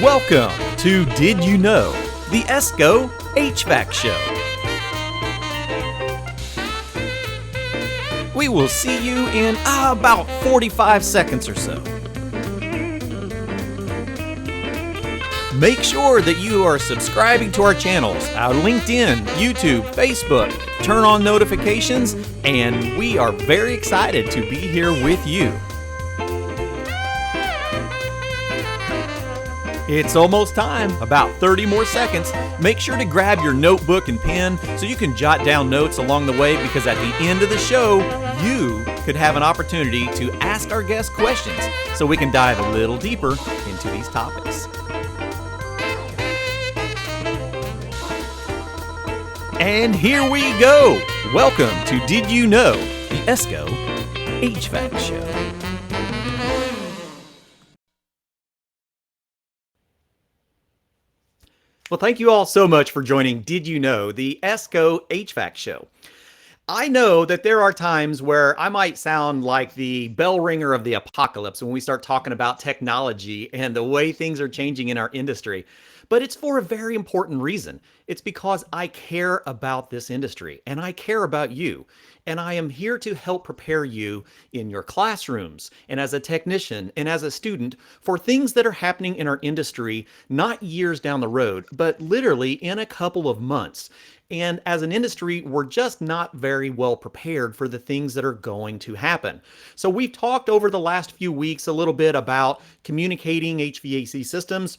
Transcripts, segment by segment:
Welcome to Did You Know? The ESCO HVAC Show. We will see you in about 45 seconds or so. Make sure that you are subscribing to our channels, our LinkedIn, YouTube, Facebook. Turn on notifications, and we are very excited to be here with you. It's almost time, about 30 more seconds. Make sure to grab your notebook and pen so you can jot down notes along the way, because at the end of the show, you could have an opportunity to ask our guests questions so we can dive a little deeper into these topics. And here we go. Welcome to Did You Know? The ESCO HVAC Show. Well, thank you all so much for joining Did You Know? The ESCO HVAC Show. I know that there are times where I might sound like the bell ringer of the apocalypse when we start talking about technology and the way things are changing in our industry. But it's for a very important reason. It's because I care about this industry and I care about you. And I am here to help prepare you in your classrooms and as a technician and as a student for things that are happening in our industry, not years down the road, but literally in a couple of months. And as an industry, we're just not very well prepared for the things that are going to happen. So we've talked over the last few weeks a little bit about communicating HVAC systems,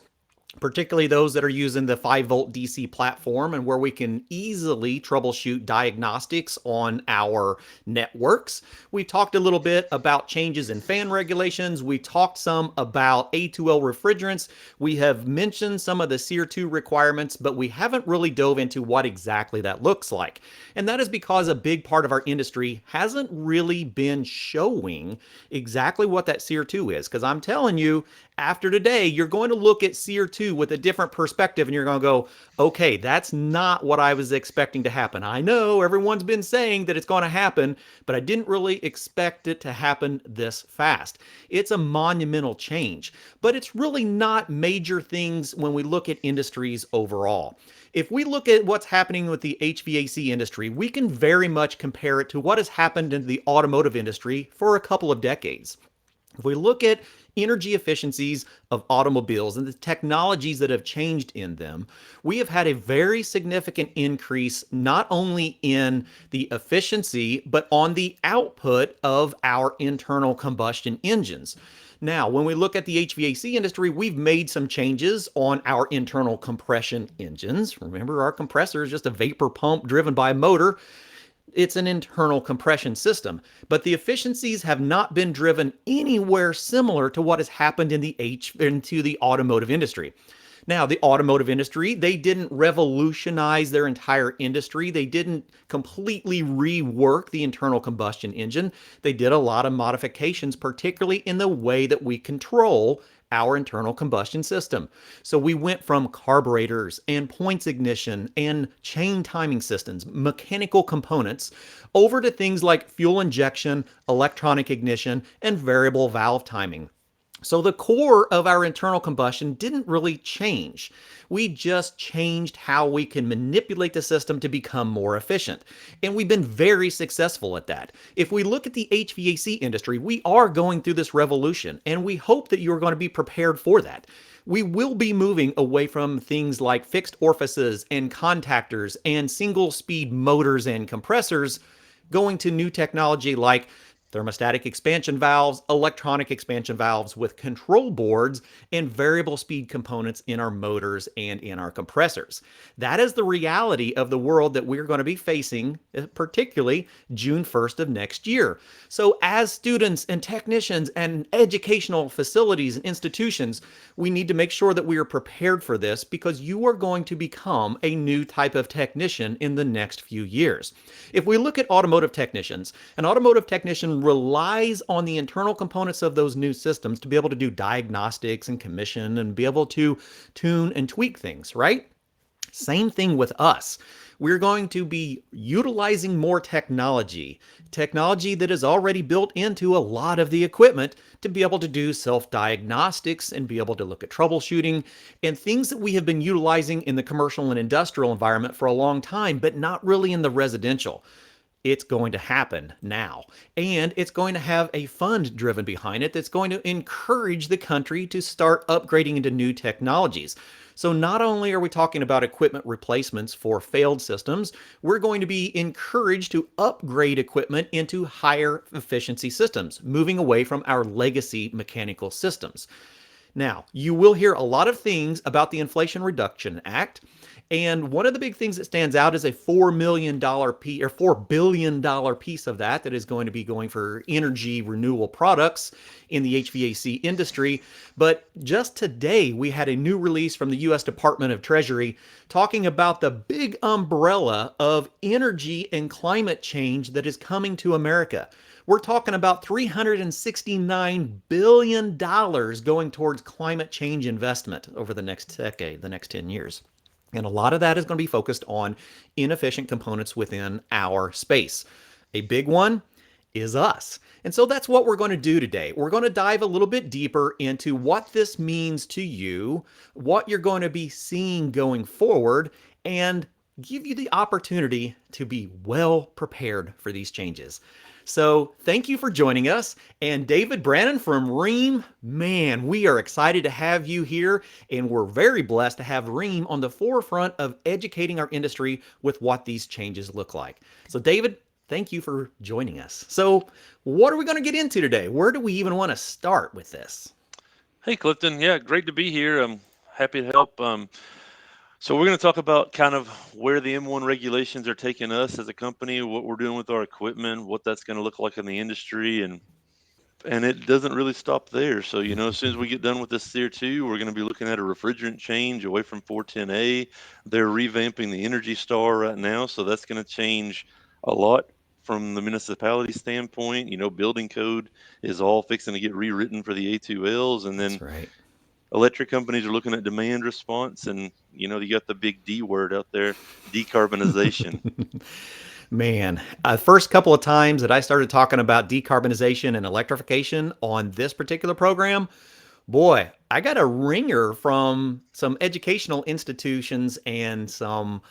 particularly those that are using the 5-volt DC platform, and where we can easily troubleshoot diagnostics on our networks. We talked a little bit about changes in fan regulations. We talked some about A2L refrigerants. We have mentioned some of the SEER2 requirements, but we haven't really dove into what exactly that looks like. And that is because a big part of our industry hasn't really been showing exactly what that SEER2 is. Because I'm telling you, after today, you're going to look at SEER2 with a different perspective, and you're going to go, okay, that's not what I was expecting to happen. I know everyone's been saying that it's going to happen, but I didn't really expect it to happen this fast. It's a monumental change, but it's really not major things when we look at industries overall. If we look at what's happening with the HVAC industry, we can very much compare it to what has happened in the automotive industry for a couple of decades. If we look at energy efficiencies of automobiles and the technologies that have changed in them, we have had a very significant increase not only in the efficiency, but on the output of our internal combustion engines. Now, when we look at the HVAC industry, we've made some changes on our internal compression engines. Remember, our compressor is just a vapor pump driven by a motor. It's an internal compression system, but the efficiencies have not been driven anywhere similar to what has happened in into the automotive industry. Now, the automotive industry, they didn't revolutionize their entire industry. They didn't completely rework the internal combustion engine. They did a lot of modifications, particularly in the way that we control our internal combustion system. So we went from carburetors and points ignition and chain timing systems, mechanical components, over to things like fuel injection, electronic ignition, and variable valve timing. So the core of our internal combustion didn't really change. We just changed how we can manipulate the system to become more efficient. And we've been very successful at that. If we look at the HVAC industry, we are going through this revolution, and we hope that you're going to be prepared for that. We will be moving away from things like fixed orifices and contactors and single speed motors and compressors, going to new technology like thermostatic expansion valves, electronic expansion valves with control boards, and variable speed components in our motors and in our compressors. That is the reality of the world that we're going to be facing, particularly June 1st of next year. So as students and technicians and educational facilities and institutions, we need to make sure that we are prepared for this, because you are going to become a new type of technician in the next few years. If we look at automotive technicians, an automotive technician relies on the internal components of those new systems to be able to do diagnostics and commission and be able to tune and tweak things, right? Same thing with us. We're going to be utilizing more technology that is already built into a lot of the equipment to be able to do self-diagnostics and be able to look at troubleshooting and things that we have been utilizing in the commercial and industrial environment for a long time, but not really in the residential. It's going to happen now. And it's going to have a fund driven behind it that's going to encourage the country to start upgrading into new technologies. So not only are we talking about equipment replacements for failed systems, we're going to be encouraged to upgrade equipment into higher efficiency systems, moving away from our legacy mechanical systems. Now, you will hear a lot of things about the Inflation Reduction Act. And one of the big things that stands out is a $4 million piece or $4 billion piece of that is going to be going for energy renewable products in the HVAC industry. But just today, we had a new release from the U.S. Department of Treasury talking about the big umbrella of energy and climate change that is coming to America. We're talking about $369 billion going towards climate change investment over the next decade, the next 10 years. And a lot of that is going to be focused on inefficient components within our space. A big one is us. And so that's what we're going to do today. We're going to dive a little bit deeper into what this means to you, what you're going to be seeing going forward, and give you the opportunity to be well prepared for these changes. So thank you for joining us. And David Brannon from Rheem, man, we are excited to have you here. And we're very blessed to have Rheem on the forefront of educating our industry with what these changes look like. So David, thank you for joining us. So what are we going to get into today? Where do we even want to start with this? Hey, Clifton. Yeah, great to be here. I'm happy to help. So we're going to talk about kind of where the M1 regulations are taking us as a company, what we're doing with our equipment, what that's going to look like in the industry, and it doesn't really stop there. So, as soon as we get done with this SEER2, we're going to be looking at a refrigerant change away from 410A. They're revamping the Energy Star right now, so that's going to change a lot from the municipality standpoint. Building code is all fixing to get rewritten for the A2Ls, and That's then right. electric companies are looking at demand response, and you got the big D word out there, decarbonization. Man, first couple of times that I started talking about decarbonization and electrification on this particular program, boy, I got a ringer from some educational institutions and some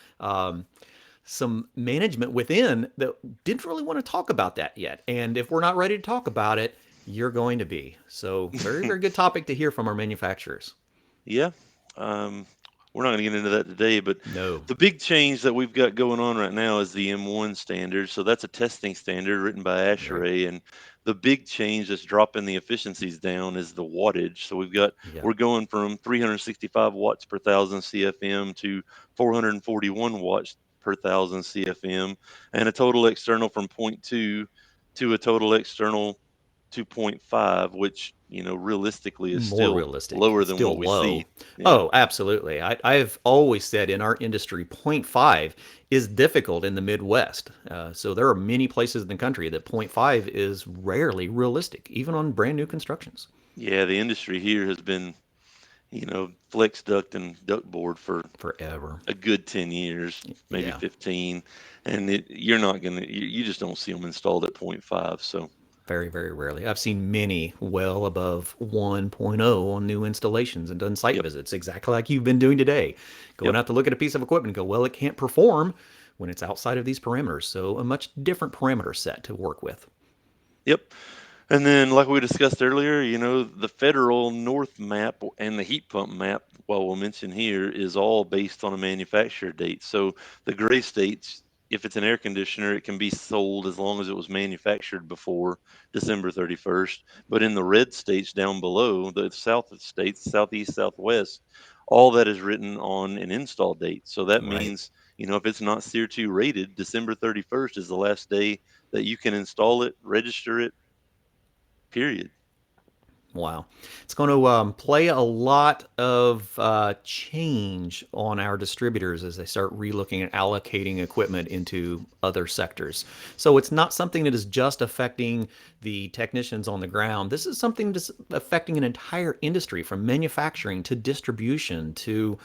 management within that didn't really want to talk about that yet. And if we're not ready to talk about it, you're going to be. So very, very good topic to hear from our manufacturers. Yeah. Um, we're not going to get into that today, but No. the big change that we've got going on right now is the M1 standard. So that's a testing standard written by Right. ASHRAE, and the big change that's dropping the efficiencies down is the wattage. So Yeah. we're going from 365 watts per thousand CFM to 441 watts per thousand CFM, and a total external from point 0.2 to a total external 2.5, which realistically is More still realistic. lower It's than what still we low. see. Yeah. Oh, absolutely. I've always said in our industry, point 0.5 is difficult in the Midwest. So there are many places in the country that point 0.5 is rarely realistic, even on brand new constructions. Yeah, the industry here has been, flex duct and ductboard for Forever. a good 10 years, maybe Yeah. 15, and you're not going to, you just don't see them installed at point 0.5. So, Very, very rarely. I've seen many well above 1.0 on new installations and done site yep, visits, exactly like you've been doing today. Going yep, out to look at a piece of equipment and go, well, it can't perform when it's outside of these parameters. So a much different parameter set to work with. yep. And then, like we discussed earlier, the federal north map and the heat pump map, what we'll mention here, is all based on a manufacturer date. So the gray states, if it's an air conditioner, it can be sold as long as it was manufactured before December 31st. But in the red states down below, the south states, southeast, southwest, all that is written on an install date. So that Right. means, if it's not SEER2 rated, December 31st is the last day that you can install it, register it, period. Wow. It's going to play a lot of change on our distributors as they start relooking at allocating equipment into other sectors. So it's not something that is just affecting the technicians on the ground. This is something that's affecting an entire industry from manufacturing to distribution to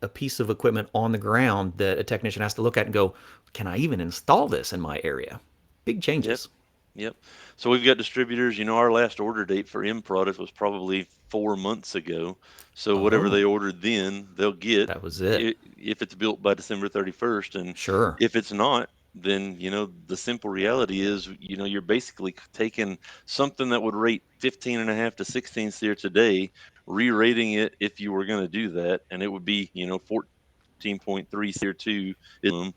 a piece of equipment on the ground that a technician has to look at and go, can I even install this in my area? Big Yep. changes. Yep. So we've got distributors. Our last order date for M product was probably 4 months ago. So whatever Oh, they ordered then, they'll get that was it. if it's built by December 31st. And Sure. if it's not, then, the simple reality is, you're basically taking something that would rate 15.5 to 16 SEER today, re-rating it if you were going to do that. And it would be, 14.3 SEER2 is,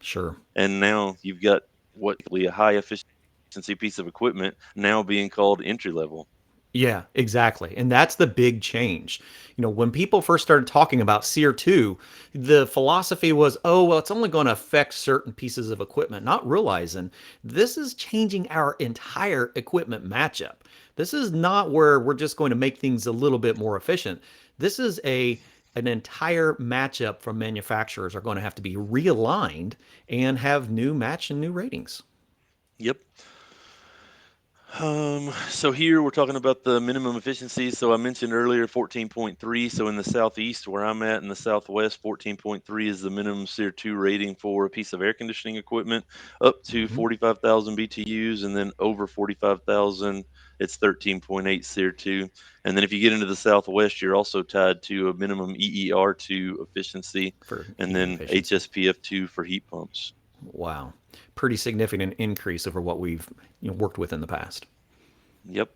Sure. and now you've got what a high efficiency piece of equipment now being called entry level. Yeah, exactly. And that's the big change. When people first started talking about SEER2, the philosophy was, oh, well, it's only going to affect certain pieces of equipment, not realizing this is changing our entire equipment matchup. This is not where we're just going to make things a little bit more efficient. This is an entire matchup from manufacturers are going to have to be realigned and have new match and new ratings. Yep. So here we're talking about the minimum efficiency. So I mentioned earlier 14.3. So in the southeast where I'm at, in the southwest, 14.3 is the minimum SEER2 rating for a piece of air conditioning equipment, up to Hmm. 45,000 BTUs, and then over 45,000, it's 13.8 SEER2. And then if you get into the southwest, you're also tied to a minimum EER2 efficiency, For and heating then efficiency. HSPF2 for heat pumps. Wow. Pretty significant increase over what we've worked with in the past. Yep.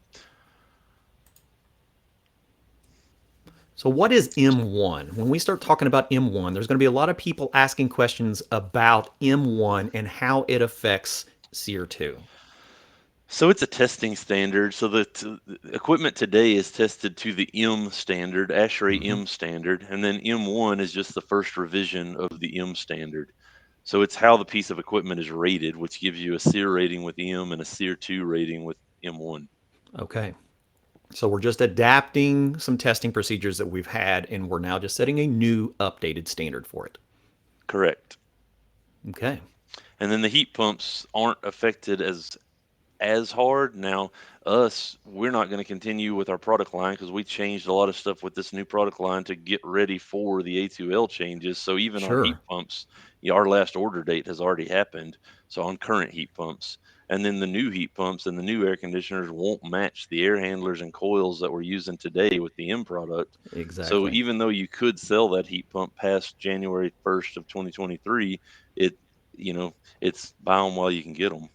So what is M1? When we start talking about M1, there's going to be a lot of people asking questions about M1 and how it affects SEER2. So it's a testing standard. So the equipment today is tested to the M standard, ASHRAE Hmm. M standard, and then M1 is just the first revision of the M standard. So it's how the piece of equipment is rated, which gives you a SEER rating with M and a SEER2 rating with M1. Okay. So we're just adapting some testing procedures that we've had, and we're now just setting a new updated standard for it. Correct. Okay. And then the heat pumps aren't affected as hard. Now, we're not going to continue with our product line because we changed a lot of stuff with this new product line to get ready for the A2L changes. So even our heat Sure. pumps, our last order date has already happened. So on current heat pumps, and then the new heat pumps and the new air conditioners won't match the air handlers and coils that we're using today with the M product. So Exactly. even though you could sell that heat pump past January 1st of 2023, it you know it's buy them while you can get them.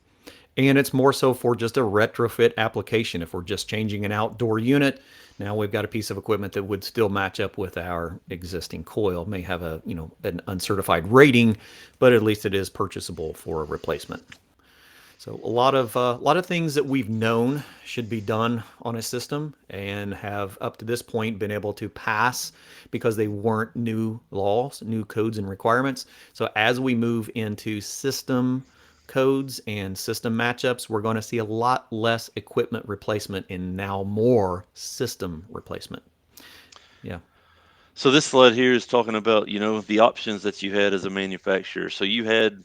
And it's more so for just a retrofit application. If we're just changing an outdoor unit, now we've got a piece of equipment that would still match up with our existing coil. May have an uncertified rating, but at least it is purchasable for a replacement. So a lot of things that we've known should be done on a system and have up to this point been able to pass because they weren't new laws, new codes and requirements. So as we move into system codes and system matchups, we're going to see a lot less equipment replacement and now more system replacement. Yeah. So this slide here is talking about, the options that you had as a manufacturer. So you had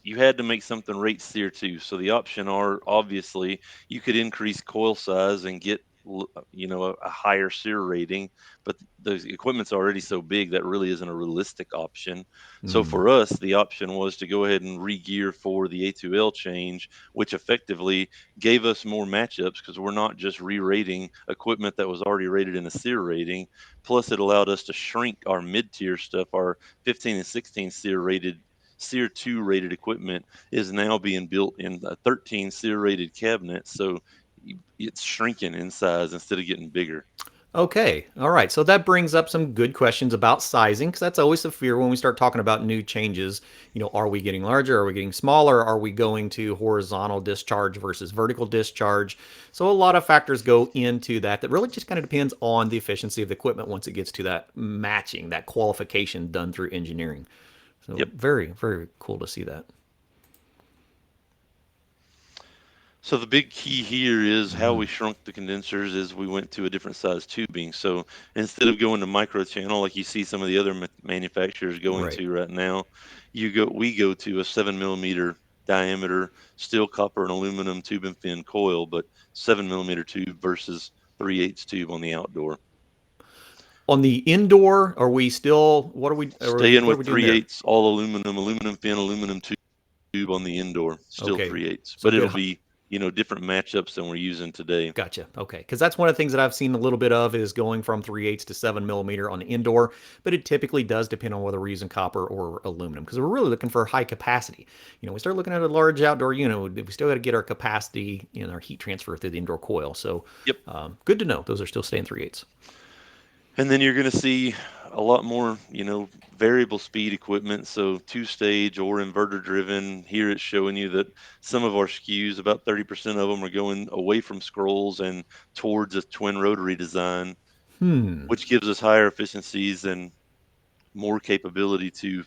to make something rate SEER 2. So the option are obviously you could increase coil size and get a higher SEER rating, but the equipment's already so big that really isn't a realistic option. So Mm, for us, the option was to go ahead and re-gear for the A2L change, which effectively gave us more matchups because we're not just re-rating equipment that was already rated in a SEER rating. Plus, it allowed us to shrink our mid-tier stuff. Our 15 and 16 SEER 2 rated equipment is now being built in a 13 SEER rated cabinet. So it's shrinking in size instead of getting bigger. Okay. All right. So that brings up some good questions about sizing because that's always a fear when we start talking about new changes. Are we getting larger? Are we getting smaller? Are we going to horizontal discharge versus vertical discharge? So a lot of factors go into that. That really just kind of depends on the efficiency of the equipment once it gets to that matching, that qualification done through engineering. So Yep. very, very cool to see that. So the big key here is how Hmm. we shrunk the condensers is we went to a different size tubing. So instead of going to micro channel like you see some of the other manufacturers going Right. to right now, we go to a 7 millimeter diameter steel, copper, and aluminum tube and fin coil, but 7 millimeter tube versus 3/8 tube on the outdoor. On the indoor, are we still, Staying what are with we doing three there? eighths, all aluminum, aluminum fin, aluminum tube on the indoor, still Okay. 3/8, So but good. it'll be, different matchups than we're using today. Gotcha. Okay. Because that's one of the things that I've seen a little bit of is going from 3/8 to 7 millimeter on indoor, but it typically does depend on whether we're using copper or aluminum because we're really looking for high capacity. We start looking at a large outdoor unit, we still got to get our capacity, our heat transfer through the indoor coil. So Yep. good to know. Those are still staying 3/8. And then you're going to see a lot more, variable speed equipment. So two stage or inverter driven. Here it's showing you that some of our SKUs, about 30% of them are going away from scrolls and towards a twin rotary design, Hmm. which gives us higher efficiencies and more capability to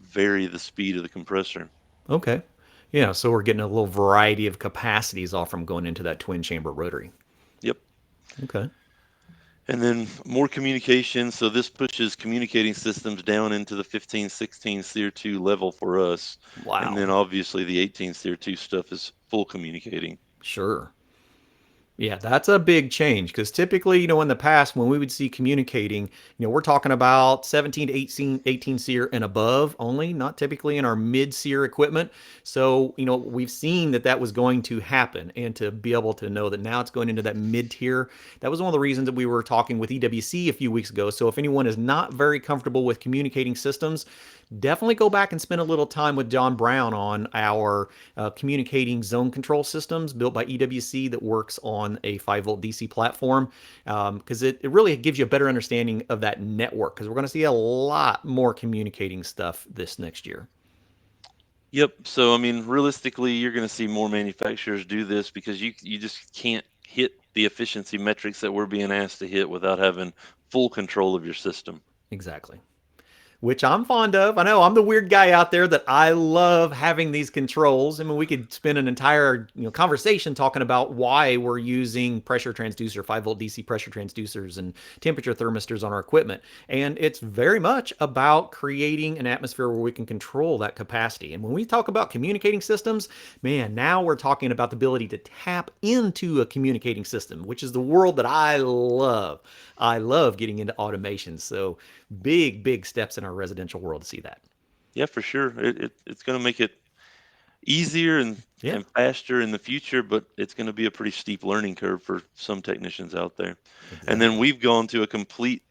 vary the speed of the compressor. Okay. Yeah. So we're getting a little variety of capacities off from going into that twin chamber rotary. Yep. Okay. And then more communication. So this pushes communicating systems down into the 15, 16 SEER2 level for us. And Wow. then obviously the 18 SEER2 stuff is full communicating. Sure. Yeah, that's a big change because typically, in the past when we would see communicating, we're talking about 17 to 18 SEER and above only, not typically in our mid SEER equipment. So, we've seen that that was going to happen and to be able to know that now it's going into that mid tier. That was one of the reasons that we were talking with EWC a few weeks ago. So, if anyone is not very comfortable with communicating systems, definitely go back and spend a little time with John Brown on our communicating zone control systems built by EWC that works on a 5-volt DC platform because it really gives you a better understanding of that network because we're going to see a lot more communicating stuff this next year. Yep. So I mean, realistically, you're going to see more manufacturers do this because you just can't hit the efficiency metrics that we're being asked to hit without having full control of your system. Exactly. Which I'm fond of. I know I'm the weird guy out there that I love having these controls. I mean, we could spend an entire conversation talking about why we're using pressure transducer, 5-volt DC pressure transducers, and temperature thermistors on our equipment. And it's very much about creating an atmosphere where we can control that capacity. And when we talk about communicating systems, man, now we're talking about the ability to tap into a communicating system, which is the world that I love. I love getting into automation. So big steps in our residential world to see that. Yeah, for sure. It's going to make it easier Yeah, and faster in the future, but it's going to be a pretty steep learning curve for some technicians out there. And then exactly. we've gone to a complete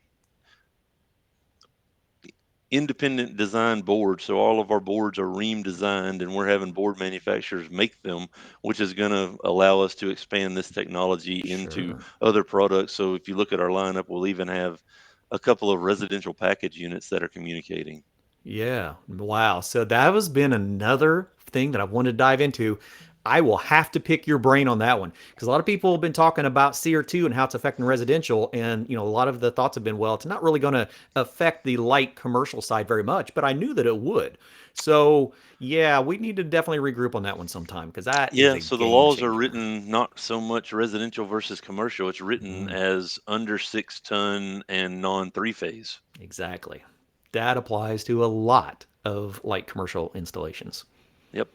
independent design board. So all of our boards are ream designed and we're having board manufacturers make them, which is going to allow us to expand this technology into Sure. other products. So if you look at our lineup, we'll even have a couple of residential package units that are communicating. Yeah. Wow. So that has been another thing that I wanted to dive into. I will have to pick your brain on that one because a lot of people have been talking about SEER2 and how it's affecting residential. And, a lot of the thoughts have been, well, it's not really going to affect the light commercial side very much, but I knew that it would. So, yeah, we need to definitely regroup on that one sometime because that is Yeah, a so the game laws are changer. written not so much residential versus commercial. It's written Mm, as under 6 ton and non three phase. exactly. That applies to a lot of light commercial installations. Yep.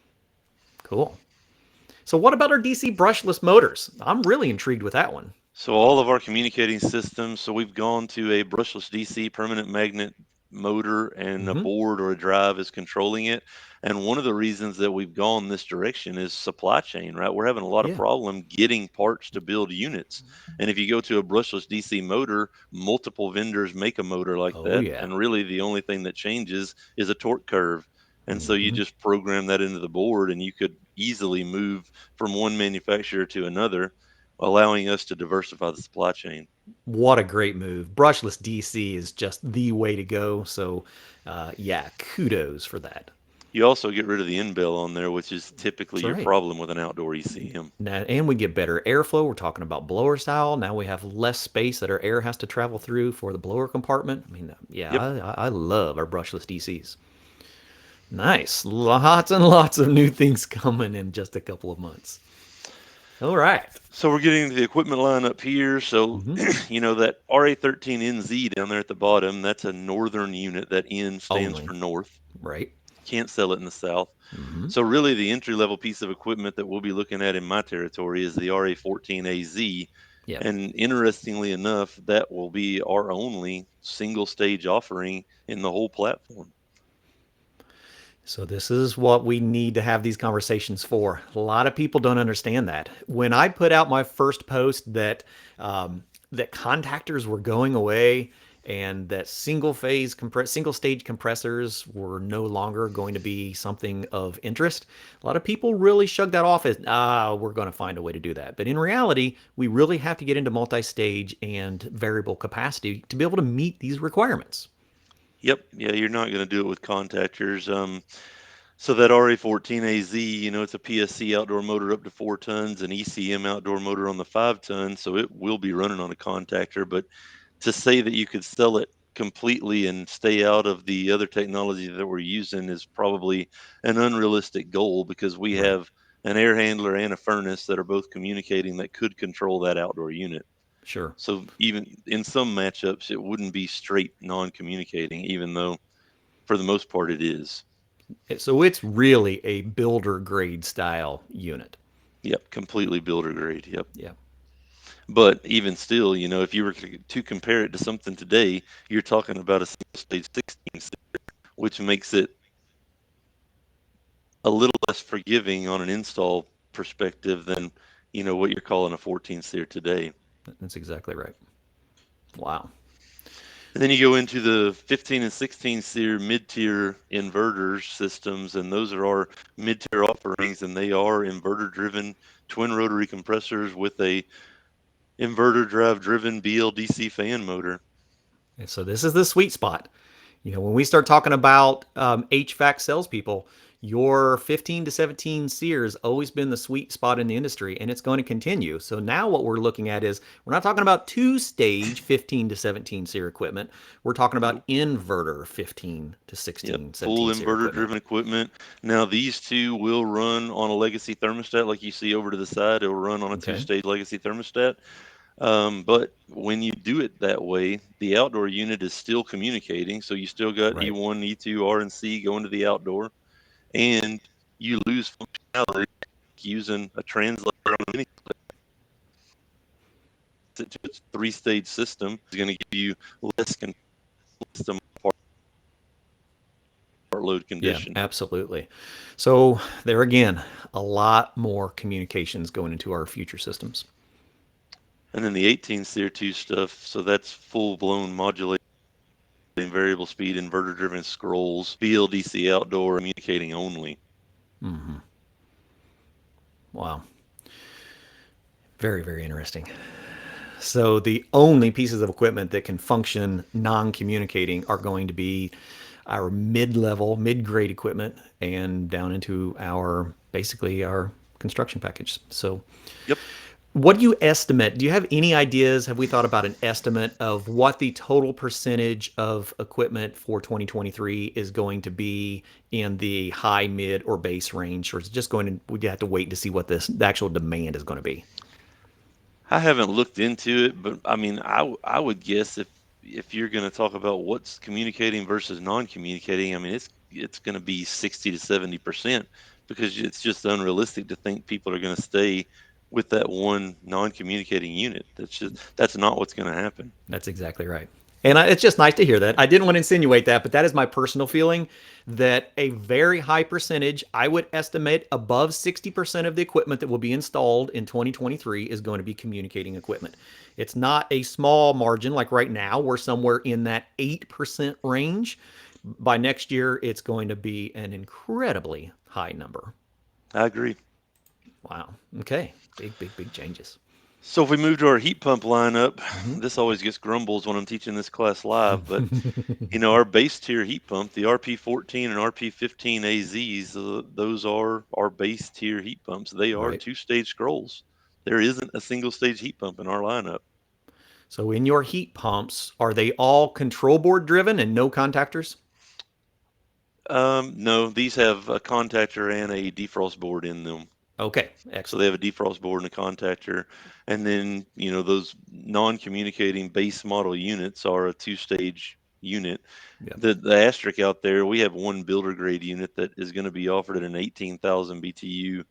Cool. So what about our DC brushless motors? I'm really intrigued with that one. So all of our communicating systems, so we've gone to a brushless DC permanent magnet motor and a Mm-hmm. board or a drive is controlling it. And one of the reasons that we've gone this direction is supply chain, right? We're having a lot of Yeah. problem getting parts to build units. And if you go to a brushless DC motor, multiple vendors make a motor like Oh that. yeah. And really the only thing that changes is a torque curve. And so you Mm-hmm. just program that into the board and you could easily move from one manufacturer to another, allowing us to diversify the supply chain. What a great move. Brushless DC is just the way to go. So, yeah, kudos for that. You also get rid of the end bell on there, which is typically That's your right. problem with an outdoor ECM. Now, and we get better airflow. We're talking about blower style. Now we have less space that our air has to travel through for the blower compartment. I mean, yeah, Yep. I love our brushless DCs. Nice. Lots and lots of new things coming in just a couple of months. All right. So we're getting to the equipment line up here. So, Mm-hmm. that RA13NZ down there at the bottom, that's a northern unit. That N stands Only. for north. Right. Can't sell it in the south. Mm-hmm. So really the entry level piece of equipment that we'll be looking at in my territory is the RA14AZ. Yeah. And interestingly enough, that will be our only single stage offering in the whole platform. So this is what we need to have these conversations for. A lot of people don't understand that. When I put out my first post that that contactors were going away and that single stage compressors were no longer going to be something of interest, a lot of people really shrugged that off as we're going to find a way to do that. But in reality, we really have to get into multi-stage and variable capacity to be able to meet these requirements. Yep. Yeah, you're not going to do it with contactors. So that RA14AZ, it's a PSC outdoor motor up to 4 tons, an ECM outdoor motor on the 5 tons, so it will be running on a contactor. But to say that you could sell it completely and stay out of the other technology that we're using is probably an unrealistic goal, because we Right. have an air handler and a furnace that are both communicating that could control that outdoor unit. Sure. So even in some matchups, it wouldn't be straight non-communicating, even though for the most part it is. So it's really a builder grade style unit. Yep, completely builder grade. Yep. Yeah. But even still, if you were to compare it to something today, you're talking about a single stage 16, which makes it a little less forgiving on an install perspective than, what you're calling a 14 SEER today. That's exactly right. Wow. And then you go into the 15 and 16 SEER mid-tier inverter systems, and those are our mid-tier offerings, and they are inverter-driven twin rotary compressors with a inverter drive-driven BLDC fan motor. And so this is the sweet spot. When we start talking about HVAC salespeople, your 15 to 17 SEER has always been the sweet spot in the industry, and it's going to continue. So now what we're looking at is we're not talking about two-stage 15 to 17 SEER equipment. We're talking about Nope. inverter 15 to Yep, 16, full 17 SEER inverter equipment. driven equipment. Now these two will run on a legacy thermostat, like you see over to the side. It'll run on a Okay. two-stage legacy thermostat. But when you do it that way, the outdoor unit is still communicating. So you still got Right. E1, E2, R, and C going to the outdoor, and you lose functionality using a translator on a mini split to its three-stage system. Is going to give you less system part load Yeah, condition. absolutely. So there again, a lot more communications going into our future systems. And then the 18 SEER2 stuff, so that's full-blown modulating variable speed inverter-driven scrolls, BLDC outdoor, communicating only. Mm-hmm. Wow. Very, very interesting. So the only pieces of equipment that can function non-communicating are going to be our mid-level, mid-grade equipment and down into basically our construction package. So Yep. what do you estimate? Do you have any ideas? Have we thought about an estimate of what the total percentage of equipment for 2023 is going to be in the high, mid, or base range? Or is it just we have to wait to see what the actual demand is going to be? I haven't looked into it, but I mean, I would guess if you're going to talk about what's communicating versus non-communicating, I mean, it's going to be 60 to 70%, because it's just unrealistic to think people are going to stay with that one non-communicating unit. That's not what's going to happen. That's exactly right. And it's just nice to hear that. I didn't want to insinuate that, but that is my personal feeling that a very high percentage, I would estimate above 60% of the equipment that will be installed in 2023 is going to be communicating equipment. It's not a small margin like right now. We're somewhere in that 8% range. By next year, it's going to be an incredibly high number. I agree. Wow. Okay. Big, big, big changes. So if we move to our heat pump lineup, Mm-hmm. this always gets grumbles when I'm teaching this class live, but our base tier heat pump, the RP14 and RP15 AZs, those are our base tier heat pumps. They are Right. two-stage scrolls. There isn't a single stage heat pump in our lineup. So in your heat pumps, are they all control board driven and no contactors? No, these have a contactor and a defrost board in them. Okay, So they excellent. have a defrost board and a contactor. And then, those non-communicating base model units are a two-stage unit. Yeah, The asterisk out there, we have one builder grade unit that is going to be offered at an 18,000 BTU,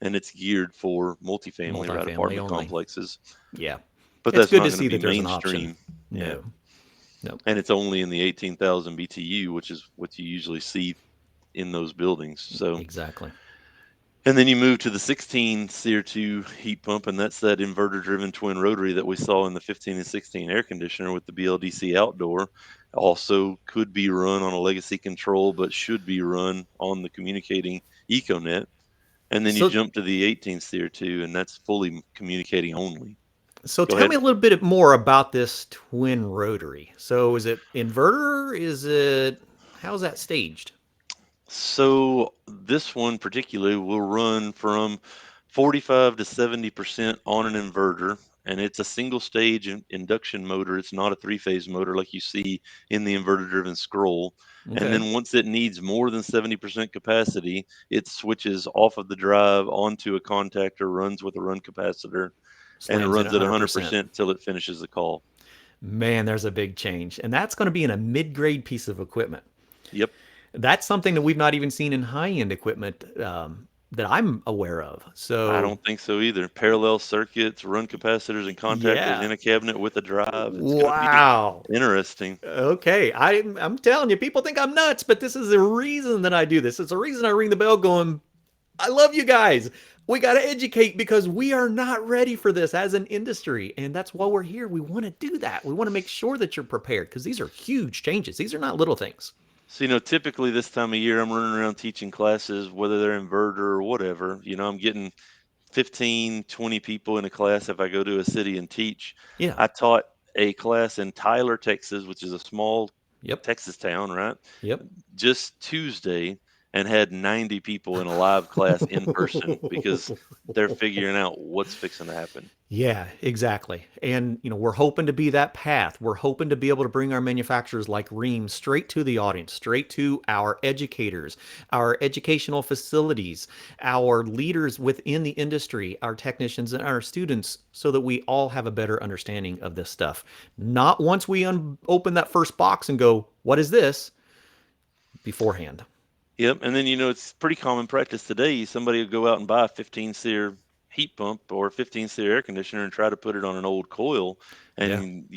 and it's geared for multifamily, right, multifamily apartment only. complexes. Yeah. but It's that's good not to going to see be that there's an option. mainstream. Yeah. No, no, And it's only in the 18,000 BTU, which is what you usually see in those buildings. So, exactly. and then you move to the 16 SEER2 heat pump, and that's that inverter driven twin rotary that we saw in the 15 and 16 air conditioner with the BLDC outdoor. Also could be run on a legacy control, but should be run on the communicating EcoNet. And then you So, jump to the 18 SEER2, and that's fully communicating only. so Go tell me ahead. a little bit more about this twin rotary. So, is it inverter? Is it how's that staged? So this one particularly will run from 45 to 70% on an inverter, and it's a single stage induction motor. It's not a three-phase motor like you see in the inverter-driven scroll. And Okay, then once it needs more than 70% capacity, it switches off of the drive onto a contactor, runs with a run capacitor, and it slams in runs at 100%. 100% till it finishes the call. Man, there's a big change, and that's going to be in a mid-grade piece of equipment. Yep. That's something that we've not even seen in high-end equipment that I'm aware of. I So, don't think so either. Parallel circuits, run capacitors and contactors yeah, in a cabinet with a drive. It's going to be wow. interesting. Okay, I'm telling you, people think I'm nuts, but this is the reason that I do this. It's the reason I ring the bell going, I love you guys. We got to educate because we are not ready for this as an industry. And that's why we're here. We want to do that. We want to make sure that you're prepared because these are huge changes. These are not little things. So, typically this time of year, I'm running around teaching classes, whether they're inverter or whatever. I'm getting 15, 20 people in a class if I go to a city and teach. Yeah. I taught a class in Tyler, Texas, which is a small Yep. Texas town, right? Yep. Just Tuesday, and had 90 people in a live class in person because they're figuring out what's fixing to happen. Yeah, exactly. And, we're hoping to be that path. We're hoping to be able to bring our manufacturers like Ream straight to the audience, straight to our educators, our educational facilities, our leaders within the industry, our technicians and our students, so that we all have a better understanding of this stuff. Not once we open that first box and go, what is this? Beforehand. Yep, and then it's pretty common practice today. Somebody will go out and buy a 15 SEER heat pump or a 15 SEER air conditioner and try to put it on an old coil. Yeah. And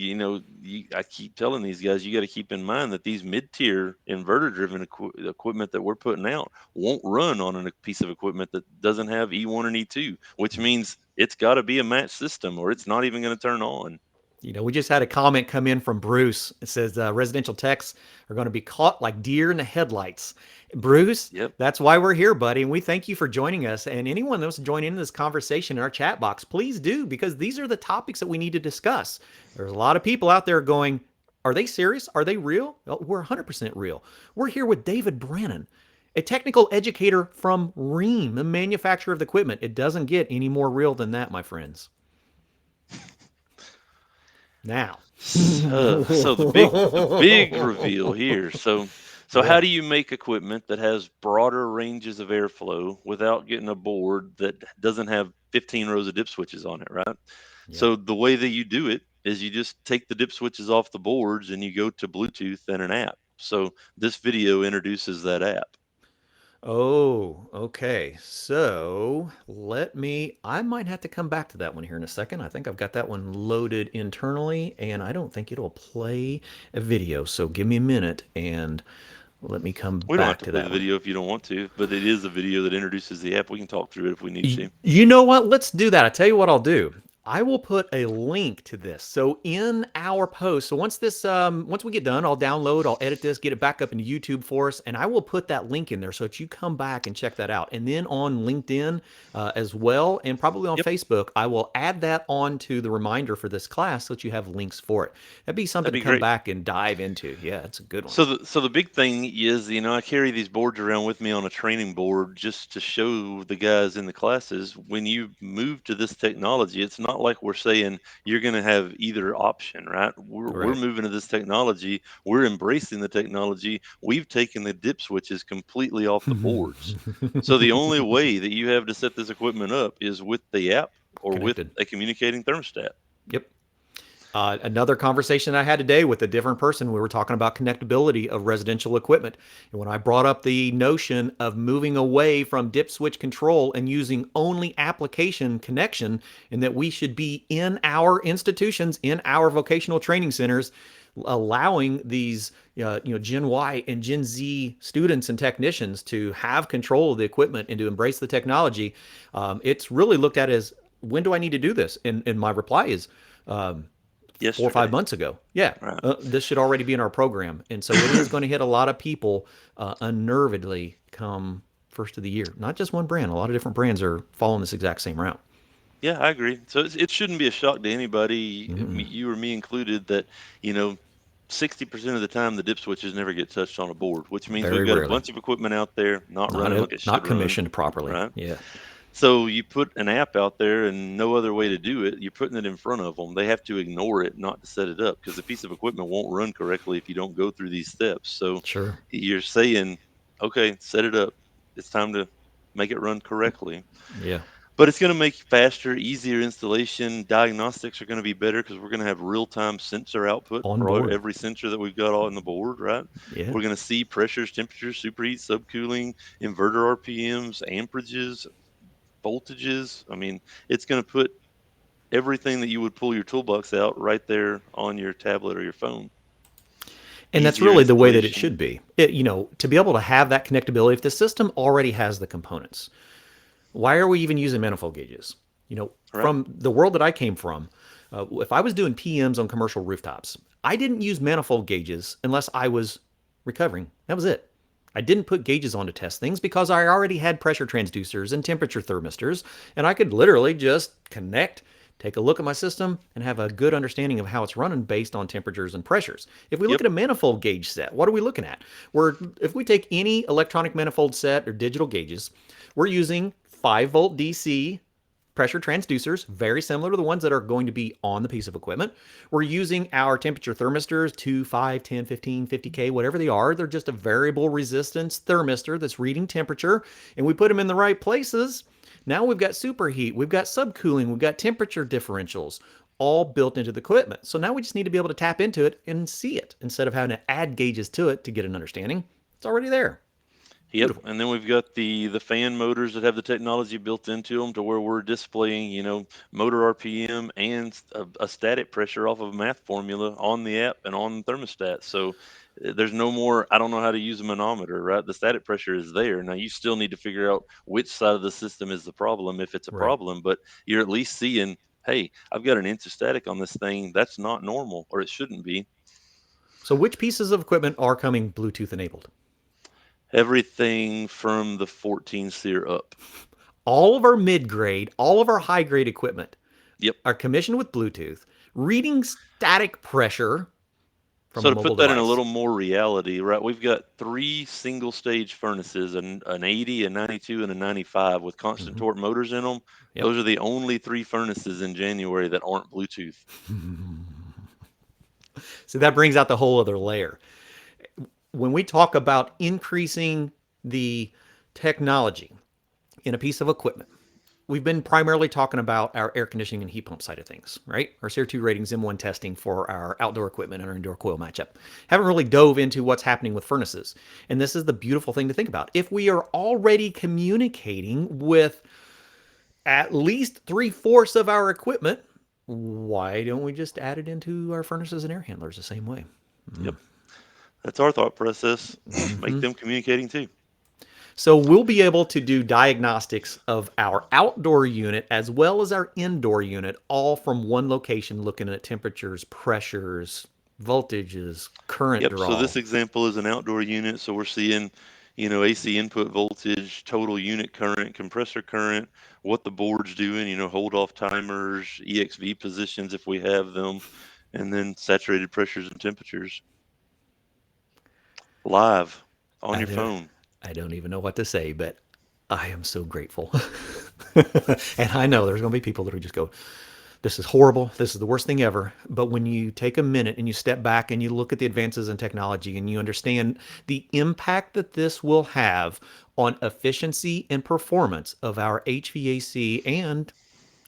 I keep telling these guys, you got to keep in mind that these mid-tier inverter-driven equipment that we're putting out won't run on a piece of equipment that doesn't have E1 and E2, which means it's got to be a match system or it's not even going to turn on. We just had a comment come in from Bruce. It says residential techs are going to be caught like deer in the headlights. Bruce, Yep. that's why we're here, buddy. And we thank you for joining us. And anyone that wants to join in this conversation in our chat box, please do, because these are the topics that we need to discuss. There's a lot of people out there going, are they serious? Are they real? Well, we're 100% real. We're here with David Brannon, a technical educator from Ream, the manufacturer of the equipment. It doesn't get any more real than that, my friends. Now, So the big reveal here. So yeah, how do you make equipment that has broader ranges of airflow without getting a board that doesn't have 15 rows of dip switches on it, right? yeah. So the way that you do it is you just take the dip switches off the boards and you go to Bluetooth and an app. So this video introduces that app. Oh, okay. So I might have to come back to that one here in a second. I think I've got that one loaded internally, and I don't think it'll play a video. So give me a minute and let me come We don't have back to to play the that one. video if you don't want to, but it is a video that introduces the app. We can talk through it if we need to. You know what? Let's do that. I tell you what I'll do. I will put a link to this. So in our post, so once we get done, I'll download, I'll edit this, get it back up into YouTube for us, and I will put that link in there so that you come back and check that out. And then on LinkedIn as well, and probably on Yep, Facebook, I will add that on to the reminder for this class so that you have links for it. That'd be something that'd to be come great. back and dive into. Yeah, it's a good one. So the big thing is, I carry these boards around with me on a training board just to show the guys in the classes when you move to this technology, it's not like we're saying you're going to have either option, right? We're Right. moving to this technology, we're embracing the technology. We've taken the dip switches completely off the boards. So the only way that you have to set this equipment up is with the app or with Connected. a communicating thermostat. Yep. Another conversation I had today with a different person, we were talking about connectability of residential equipment. And when I brought up the notion of moving away from dip switch control and using only application connection, and that we should be in our institutions, in our vocational training centers, allowing these Gen Y and Gen Z students and technicians to have control of the equipment and to embrace the technology, it's really looked at as, when do I need to do this? And my reply is, 4 or 5 Yesterday. months ago. Yeah, Right. this should already be in our program. And so it is going to hit a lot of people unnervedly come first of the year. Not just one brand. A lot of different brands are following this exact same route. Yeah, I agree. So it shouldn't be a shock to anybody, Mm-mm. you or me included, that, you know, 60% of the time the dip switches never get touched on a board, which means we've Very got a rarely. bunch of equipment out there not Not running a, like it should not run, commissioned properly. right? Yeah. So you put an app out there and no other way to do it. You're putting it in front of them. They have to ignore it, not to set it up, because the piece of equipment won't run correctly if you don't go through these steps. So Sure. you're saying, okay, set it up. It's time to make it run correctly. Yeah. But it's going to make faster, easier installation. Diagnostics are going to be better because we're going to have real-time sensor output On for board. every sensor that we've got on the board, right? Yeah. We're going to see pressures, temperatures, superheat, subcooling, inverter RPMs, amperages, voltages. I mean, it's going to put everything that you would pull your toolbox out right there on your tablet or your phone. And that's Easier really the way that it installation. should be. To be able to have that connectability, if the system already has the components, why are we even using manifold gauges? Right. From the world that I came from, if I was doing PMs on commercial rooftops, I didn't use manifold gauges unless I was recovering. That was it. I didn't put gauges on to test things because I already had pressure transducers and temperature thermistors, and I could literally just connect, take a look at my system, and have a good understanding of how it's running based on temperatures and pressures. If we look Yep. at a manifold gauge set, what are we looking at? If we take any electronic manifold set or digital gauges, we're using 5-volt DC pressure transducers, very similar to the ones that are going to be on the piece of equipment. We're using our temperature thermistors, 2, 5, 10, 15, 50K, whatever they are. They're just a variable resistance thermistor that's reading temperature, and we put them in the right places. Now we've got superheat, we've got subcooling, we've got temperature differentials, all built into the equipment. So now we just need to be able to tap into it and see it instead of having to add gauges to it to get an understanding. It's already there. Yep. Beautiful. And then we've got the fan motors that have the technology built into them to where we're displaying, motor RPM and a static pressure off of a math formula on the app and on the thermostat. So there's no more, I don't know how to use a manometer, right? The static pressure is there. Now you still need to figure out which side of the system is the problem if it's a Right. problem, but you're at least seeing, hey, I've got an inch of static on this thing. That's not normal, or it shouldn't be. So which pieces of equipment are coming Bluetooth enabled? Everything from the 14 SEER up. All of our mid-grade, all of our high-grade equipment Yep. are commissioned with Bluetooth, reading static pressure from So a to mobile put that in a device. little more reality, right? We've got three single stage furnaces, an 80, a 92, and a 95 with constant Hmm. torque motors in them. Yep. Those are the only three furnaces in January that aren't Bluetooth. So that brings out the whole other layer. When we talk about increasing the technology in a piece of equipment, we've been primarily talking about our air conditioning and heat pump side of things, right? Our SEER2 ratings, M1 testing for our outdoor equipment and our indoor coil matchup. Haven't really dove into what's happening with furnaces. And this is the beautiful thing to think about. If we are already communicating with at least 3/4 of our equipment, why don't we just add it into our furnaces and air handlers the same way? Yep. That's our thought process. Make Mm-hmm. them communicating too. So we'll be able to do diagnostics of our outdoor unit as well as our indoor unit, all from one location, looking at temperatures, pressures, voltages, current Yep. So draw. this example is an outdoor unit. So we're seeing, AC input voltage, total unit current, compressor current, what the board's doing, hold off timers, EXV positions if we have them, and then saturated pressures and temperatures live on I your don't, phone. I don't even know what to say, but I am so grateful. And I know there's going to be people that are just go, this is horrible. This is the worst thing ever. But when you take a minute and you step back and you look at the advances in technology and you understand the impact that this will have on efficiency and performance of our HVAC and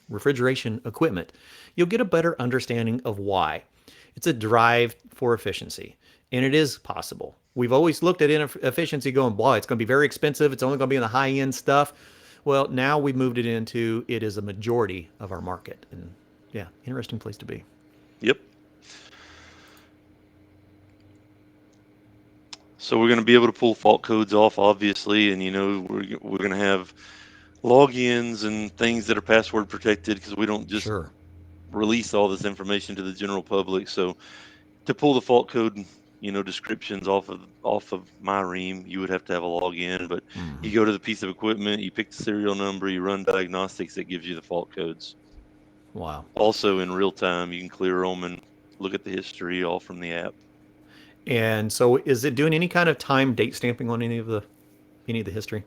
refrigeration equipment, you'll get a better understanding of why. It's a drive for efficiency, and it is possible. We've always looked at efficiency going, boy, it's going to be very expensive. It's only going to be in the high end stuff. Well, now we've moved it into it is a majority of our market. And yeah, interesting place to be. Yep. So we're going to be able to pull fault codes off, obviously, and we're going to have logins and things that are password protected because we don't just Sure. release all this information to the general public. So to pull the fault code, descriptions off of MyReam, you would have to have a login. But you go to the piece of equipment, you pick the serial number, you run diagnostics, that gives you the fault codes. Wow. Also in real time, you can clear them and look at the history all from the app. And so is it doing any kind of time date stamping on any of the history?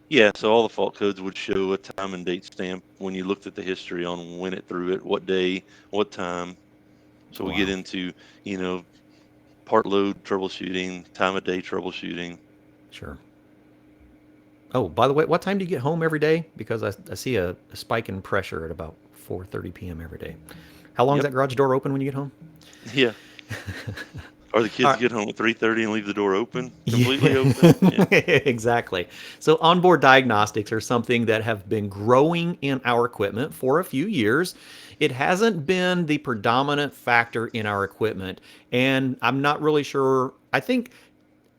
Yeah, so all the fault codes would show a time and date stamp when you looked at the history on when it threw it, what day, what time. So we get into, part load troubleshooting, time of day troubleshooting. Sure. Oh, by the way, what time do you get home every day? Because I see a spike in pressure at about 4:30 p.m. every day. How long is that garage door open when you get home? Yeah. Or the kids get home at 3:30 and leave the door open, completely open. Yeah. Exactly. So onboard diagnostics are something that have been growing in our equipment for a few years. It hasn't been the predominant factor in our equipment, and I'm not really sure. I think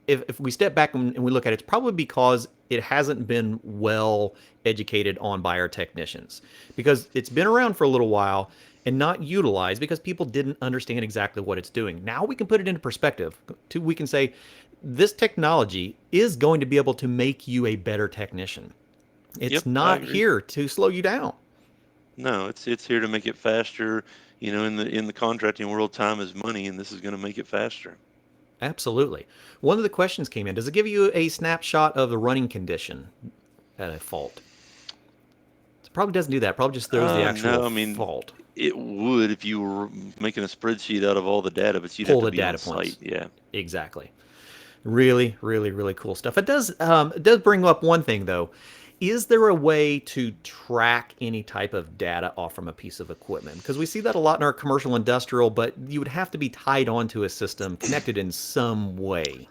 if we step back and we look at it, it's probably because it hasn't been well educated on by our technicians, because it's been around for a little while and not utilized because people didn't understand exactly what it's doing. Now we can put it into perspective. We can say this technology is going to be able to make you a better technician. It's not here to slow you down. No, it's here to make it faster. In the contracting world, time is money, and this is going to make it faster. Absolutely. One of the questions came in. Does it give you a snapshot of the running condition at a fault? It probably doesn't do that. It probably just throws the actual fault. It would if you were making a spreadsheet out of all the data, but you'd Pull have to the be on data points. site. Yeah. Exactly. Really, really, really cool stuff. It does bring up one thing though. Is there a way to track any type of data off from a piece of equipment? Because we see that a lot in our commercial industrial, but you would have to be tied onto a system, connected in some way.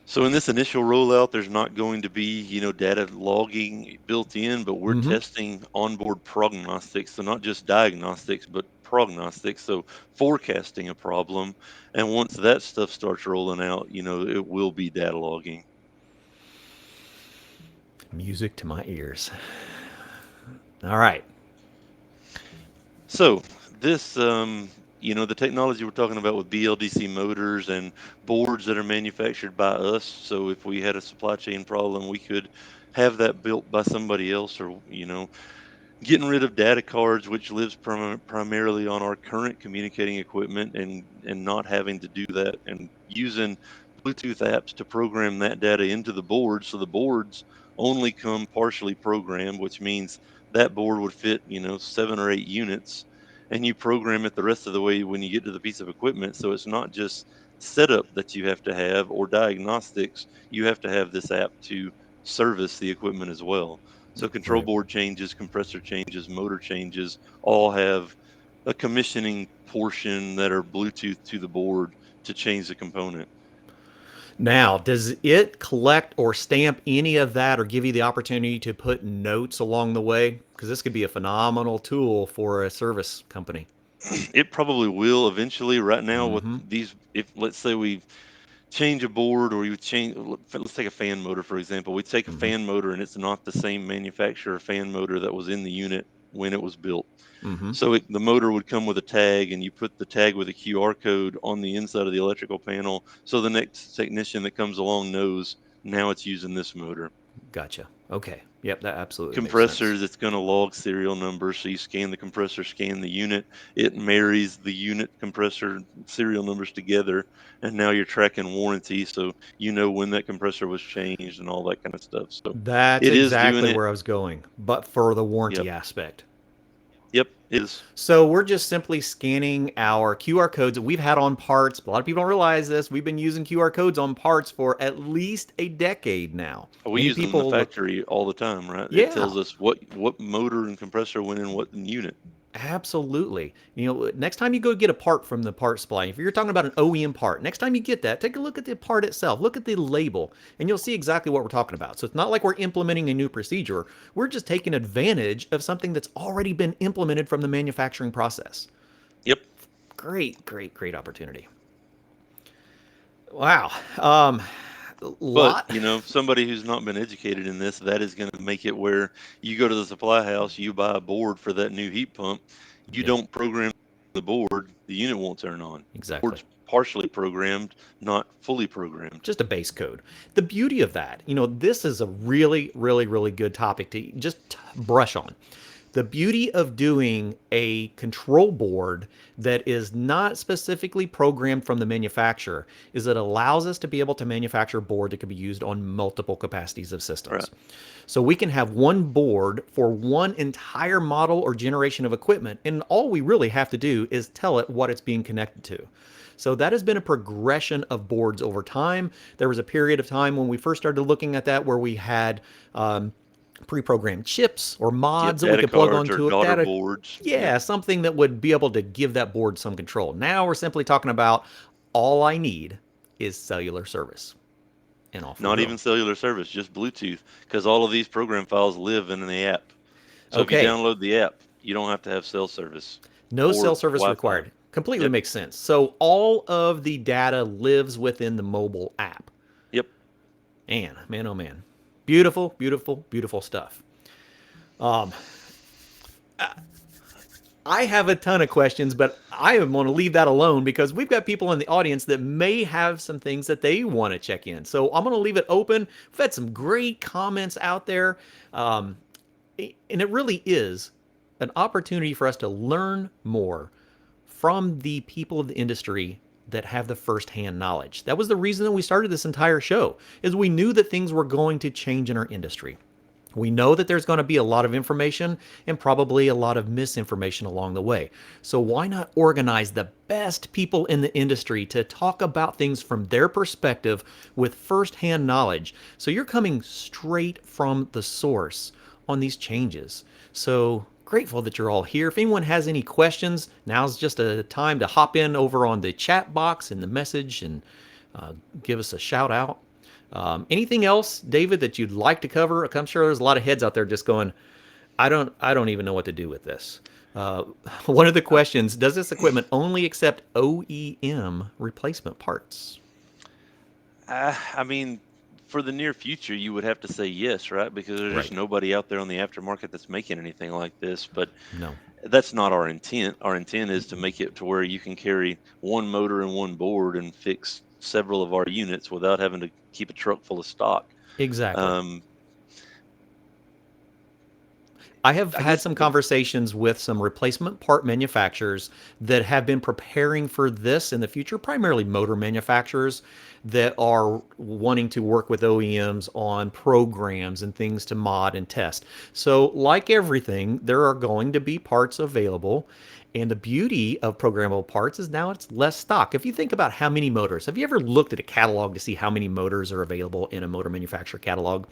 So in this initial rollout, there's not going to be, data logging built in, but we're testing onboard prognostics. So not just diagnostics, but prognostics. So forecasting a problem. And once that stuff starts rolling out, it will be data logging. Music to my ears. All right. So this, the technology we're talking about with BLDC motors and boards that are manufactured by us. So if we had a supply chain problem, we could have that built by somebody else, or, getting rid of data cards, which lives primarily on our current communicating equipment, and not having to do that, and using Bluetooth apps to program that data into the board. So the boards only come partially programmed, which means that board would fit, 7 or 8 units, and you program it the rest of the way when you get to the piece of equipment. So it's not just setup that you have to have or diagnostics. You have to have this app to service the equipment as well. So control board changes, compressor changes, motor changes all have a commissioning portion that are Bluetooth to the board to change the component. Now, does it collect or stamp any of that or give you the opportunity to put notes along the way? Because this could be a phenomenal tool for a service company. It probably will eventually. Right now, with these, if let's say we change a board, or you change, let's take a fan motor, for example. We take a fan motor and it's not the same manufacturer fan motor that was in the unit when it was built. So the motor would come with a tag, and you put the tag with a QR code on the inside of the electrical panel. So the next technician that comes along knows now it's using this motor. Gotcha. Okay. Yep, that absolutely Compressors, makes sense. it's going to log serial numbers. So you scan the compressor, scan the unit. It marries the unit compressor serial numbers together, and now you're tracking warranty. So you know when that compressor was changed and all that kind of stuff. So That's it is doing exactly it. where I was going, but for the warranty Yep. aspect. Yep, it is. So we're just simply scanning our QR codes that we've had on parts. A lot of people don't realize this. We've been using QR codes on parts for at least a decade now. We Many use them in the people look, factory all the time, right? It yeah, tells us what motor and compressor went in what unit. absolutely. Next time you go get a part from the part supply, if you're talking about an OEM part, next time you get that, take a look at the part itself, look at the label, and you'll see exactly what we're talking about. So it's not like we're implementing a new procedure. We're just taking advantage of something that's already been implemented from the manufacturing process. Yep. Great, great, great opportunity. Wow. But, Lot. somebody who's not been educated in this, that is going to make it where you go to the supply house, you buy a board for that new heat pump, you Yeah, don't program the board, the unit won't turn on. exactly. Board's partially programmed, not fully programmed. Just a base code. The beauty of that, this is a really, really, really good topic to just brush on. The beauty of doing a control board that is not specifically programmed from the manufacturer is it allows us to be able to manufacture a board that can be used on multiple capacities of Right. systems. So we can have one board for one entire model or generation of equipment, and all we really have to do is tell it what it's being connected to. So that has been a progression of boards over time. There was a period of time when we first started looking at that where we had pre-programmed chips or Yep, mods that we data could plug cards or onto it. daughter Data, boards. Yep. yeah, something that would be able to give that board some control. Now we're simply talking about all I need is cellular service, and off we Not go. even cellular service, just Bluetooth, because all of these program files live in the app. So if you Okay, download the app, you don't have to have cell service no or cell service Wi-Fi. required. Completely Yep. makes sense. So all of the data lives within the mobile app. Yep. Man, oh man. Beautiful, beautiful, beautiful stuff. Um, I have a ton of questions, but I want to leave that alone because we've got people in the audience that may have some things that they want to check in. So I'm going to leave it open. We've had some great comments out there. Um, and it really is an opportunity for us to learn more from the people of the industry that have the firsthand knowledge. That was the reason that we started this entire show, is we knew that things were going to change in our industry. We know that there's going to be a lot of information and probably a lot of misinformation along the way. So why not organize the best people in the industry to talk about things from their perspective with firsthand knowledge? So you're coming straight from the source on these changes. So grateful that you're all here. If anyone has any questions, now's just a time to hop in over on the chat box and the message and give us a shout out. Anything else, David, that you'd like to cover? I'm sure there's a lot of heads out there just going, I don't even know what to do with this. Uh, One of the questions: does this equipment only accept OEM replacement parts? I mean, for the near future, you would have to say yes, right? Because there's just Right. nobody out there on the aftermarket that's making anything like this. But No. that's not our intent. Our intent is to make it to where you can carry one motor and one board and fix several of our units without having to keep a truck full of stock. Exactly. Um, I have I had guess some the conversations with some replacement part manufacturers that have been preparing for this in the future, primarily motor manufacturers that are wanting to work with OEMs on programs and things to mod and test. So, like everything, there are going to be parts available. And the beauty of programmable parts is now it's less stock. If you think about how many motors, have you ever looked at a catalog to see how many motors are available in a motor manufacturer catalog?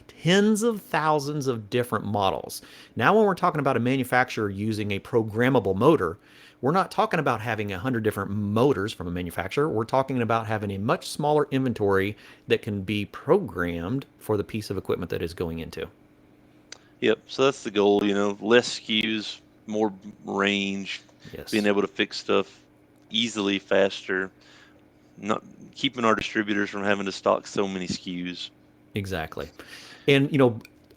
Tens of thousands of different models. Now, when we're talking about a manufacturer using a programmable motor, we're not talking about having 100 different motors from a manufacturer. We're talking about having a much smaller inventory that can be programmed for the piece of equipment that is going into. Yep. So that's the goal, less SKUs, more range, being Yes, able to fix stuff easily, faster, not keeping our distributors from having to stock so many SKUs. exactly. And,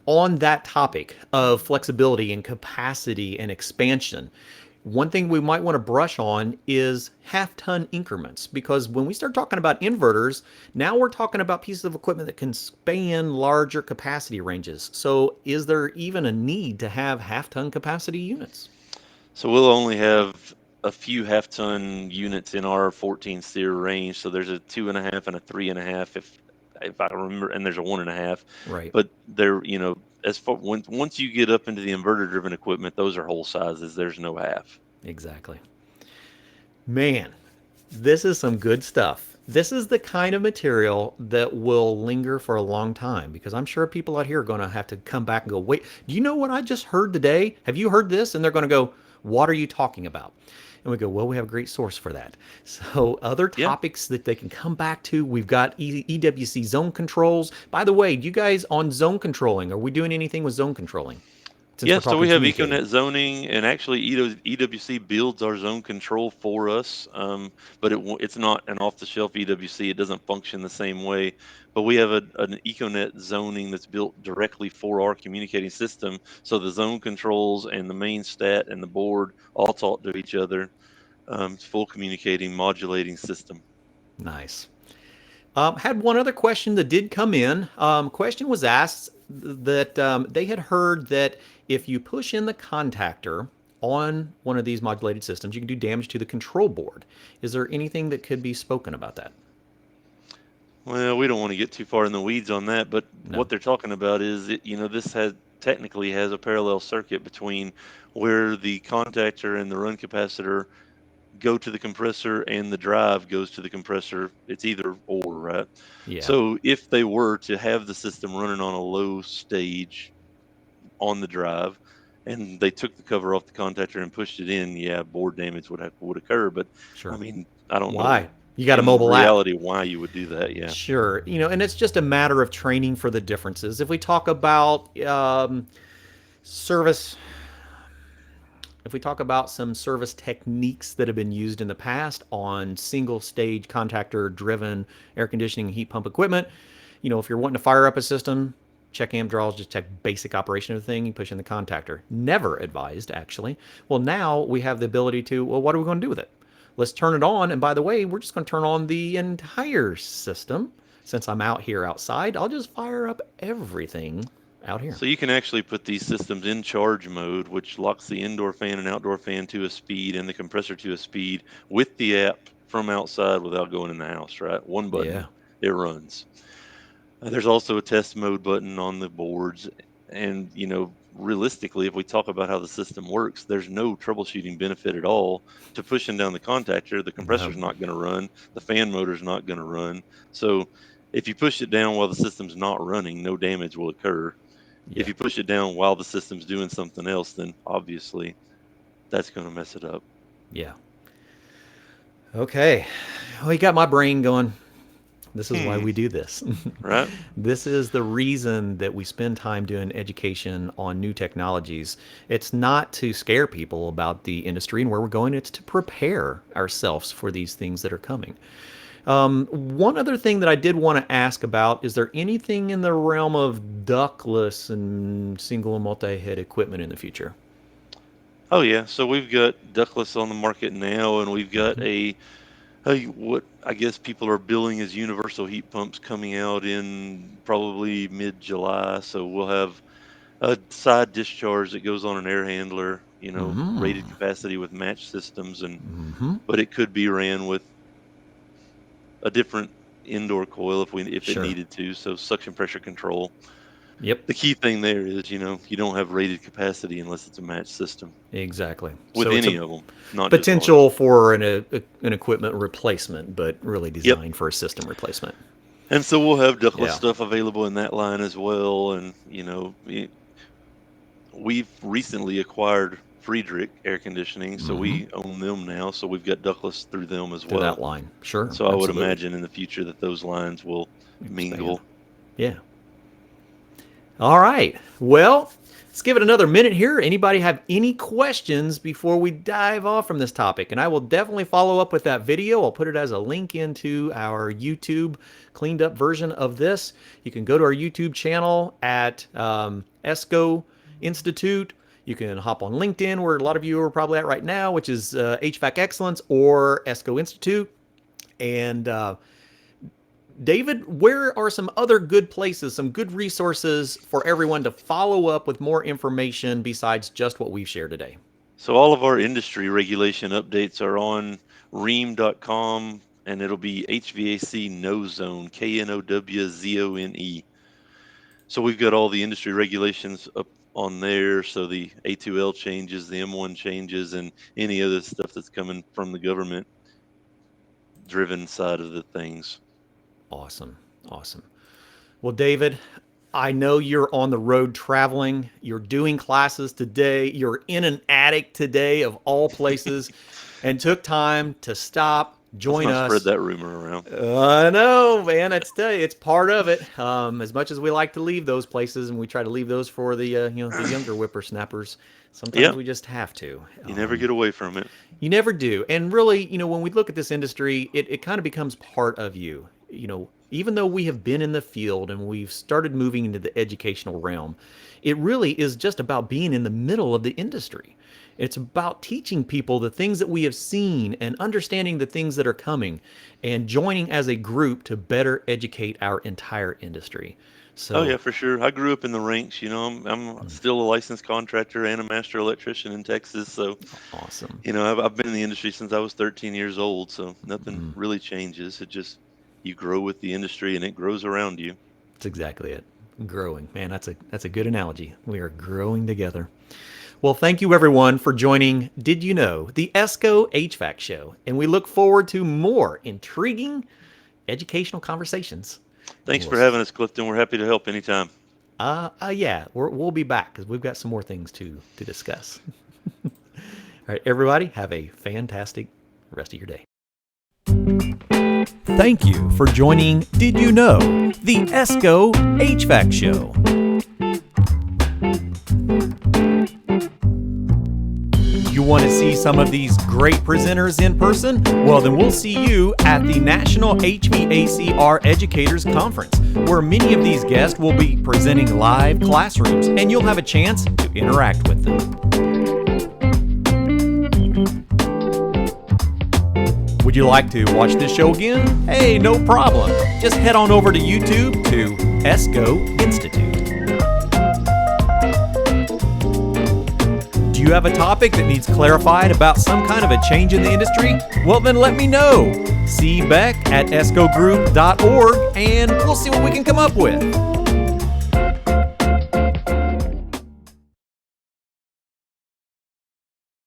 on that topic of flexibility and capacity and expansion, one thing we might want to brush on is half ton increments, because when we start talking about inverters, now we're talking about pieces of equipment that can span larger capacity ranges. So, is there even a need to have half ton capacity units? So we'll only have a few half-ton units in our 14 SEER range. So there's a 2.5 and a 3.5, if I remember, and there's a 1.5. Right. But they're as far once you get up into the inverter driven equipment, those are whole sizes. There's no half. Exactly. Man, this is some good stuff. This is the kind of material that will linger for a long time, because I'm sure people out here are going to have to come back and go, wait, do you know what I just heard today? Have you heard this? And they're going to go, what are you talking about? And we go, well, we have a great source for that. So other Yeah. topics that they can come back to, we've got EWC zone controls. By the way, you guys on zone controlling, are we doing anything with zone controlling? Since Yeah, we're so talking we have communicating. EcoNet zoning, and actually EWC builds our zone control for us, but it's not an off-the-shelf EWC. It doesn't function the same way. But we have an EcoNet zoning that's built directly for our communicating system. So the zone controls and the main stat and the board all talk to each other. It's full communicating, modulating system. Nice. Had one other question that did come in. Question was asked that they had heard that if you push in the contactor on one of these modulated systems, you can do damage to the control board. Is there anything that could be spoken about that? Well, we don't want to get too far in the weeds on that, but No. what they're talking about is this technically has a parallel circuit between where the contactor and the run capacitor go to the compressor and the drive goes to the compressor. It's either or, right? Yeah. So if they were to have the system running on a low stage on the drive and they took the cover off the contactor and pushed it in, yeah, board damage would occur. But I Sure. mean, I don't know Why? You got a in mobile app. reality why you would do that. Yeah. Sure. And it's just a matter of training for the differences. If we talk about service, if we talk about some service techniques that have been used in the past on single stage contactor driven air conditioning heat pump equipment, if you're wanting to fire up a system, check amp draws, just check basic operation of the thing, you push in the contactor. Never advised, actually. Well, now we have the ability to, well, what are we going to do with it? Let's turn it on. And by the way, we're just going to turn on the entire system. Since I'm out here outside, I'll just fire up everything out here. So you can actually put these systems in charge mode, which locks the indoor fan and outdoor fan to a speed and the compressor to a speed with the app from outside without going in the house, right? One button, Yeah. it runs. There's also a test mode button on the boards. And, realistically, if we talk about how the system works, there's no troubleshooting benefit at all to pushing down the contactor. The compressor's No. not going to run. The fan motor's not going to run. So if you push it down while the system's not running, no damage will occur. Yeah. If you push it down while the system's doing something else, then obviously that's going to mess it up. Yeah. Okay. Well, you got my brain going. This is why we do this. Right? This is the reason that we spend time doing education on new technologies. It's not to scare people about the industry and where we're going. It's to prepare ourselves for these things that are coming. One other thing that I did want to ask about, is there anything in the realm of ductless and single and multi-head equipment in the future? Oh, yeah. So we've got ductless on the market now, and we've got what I guess people are billing as universal heat pumps coming out in probably mid-July. So we'll have a side discharge that goes on an air handler, rated capacity with match systems, but it could be ran with a different indoor coil if it Sure. needed to. So suction pressure control. Yep. The key thing there is, you don't have rated capacity unless it's a match system Exactly. with So it's any a of them, not just ours. potential for an equipment replacement, but really designed for a system replacement. And so we'll have ductless Yeah. stuff available in that line as well. And, we've recently acquired Friedrich Air Conditioning, so we own them now. So we've got ductless through them as Through well. that line. Sure. So I would absolutely. imagine in the future that those lines will mingle. Yeah. All right. Well, let's give it another minute here. Anybody have any questions before we dive off from this topic? And I will definitely follow up with that video. I'll put it as a link into our YouTube cleaned up version of this. You can go to our YouTube channel at ESCO Institute. You can hop on LinkedIn, where a lot of you are probably at right now, which is HVAC Excellence, or ESCO Institute. And David, where are some other good places, some good resources for everyone to follow up with more information besides just what we've shared today? So all of our industry regulation updates are on ream.com, and it'll be HVAC No Zone, KNOWZONE. So we've got all the industry regulations up on there. So the A2L changes, the M1 changes, and any other stuff that's coming from the government driven side of the things. Awesome. Awesome. Well, David, I know you're on the road traveling. You're doing classes today. You're in an attic today, of all places, and took time to stop, join Let's not us. spread that rumor around. I know, man. It's part of it. As much as we like to leave those places, and we try to leave those for the the younger whippersnappers, sometimes we just have to. You never get away from it. You never do. And really, when we look at this industry, it kind of becomes part of you. Even though we have been in the field and we've started moving into the educational realm, it really is just about being in the middle of the industry. It's about teaching people the things that we have seen and understanding the things that are coming and joining as a group to better educate our entire industry. So, Oh yeah, for sure. I grew up in the ranks. I'm still a licensed contractor and a master electrician in Texas. So, awesome. I've been in the industry since I was 13 years old. So nothing really changes. It just, you grow with the industry and it grows around you. That's exactly it. Growing. Man, that's a good analogy. We are growing together. Well, thank you everyone for joining Did You Know, the ESCO HVAC Show. And we look forward to more intriguing educational conversations. Thanks for having us, Clifton. We're happy to help anytime. Yeah, we'll be back because we've got some more things to discuss. All right, everybody, have a fantastic rest of your day. Thank you for joining Did You Know, the ESCO HVAC Show. You want to see some of these great presenters in person? Well, then we'll see you at the National HVACR Educators Conference, where many of these guests will be presenting live classrooms, and you'll have a chance to interact with them. Would you like to watch this show again? Hey, no problem. Just head on over to YouTube to ESCO Institute. Do you have a topic that needs clarified about some kind of a change in the industry? Well, then let me know. See Beck at escogroup.org and we'll see what we can come up with.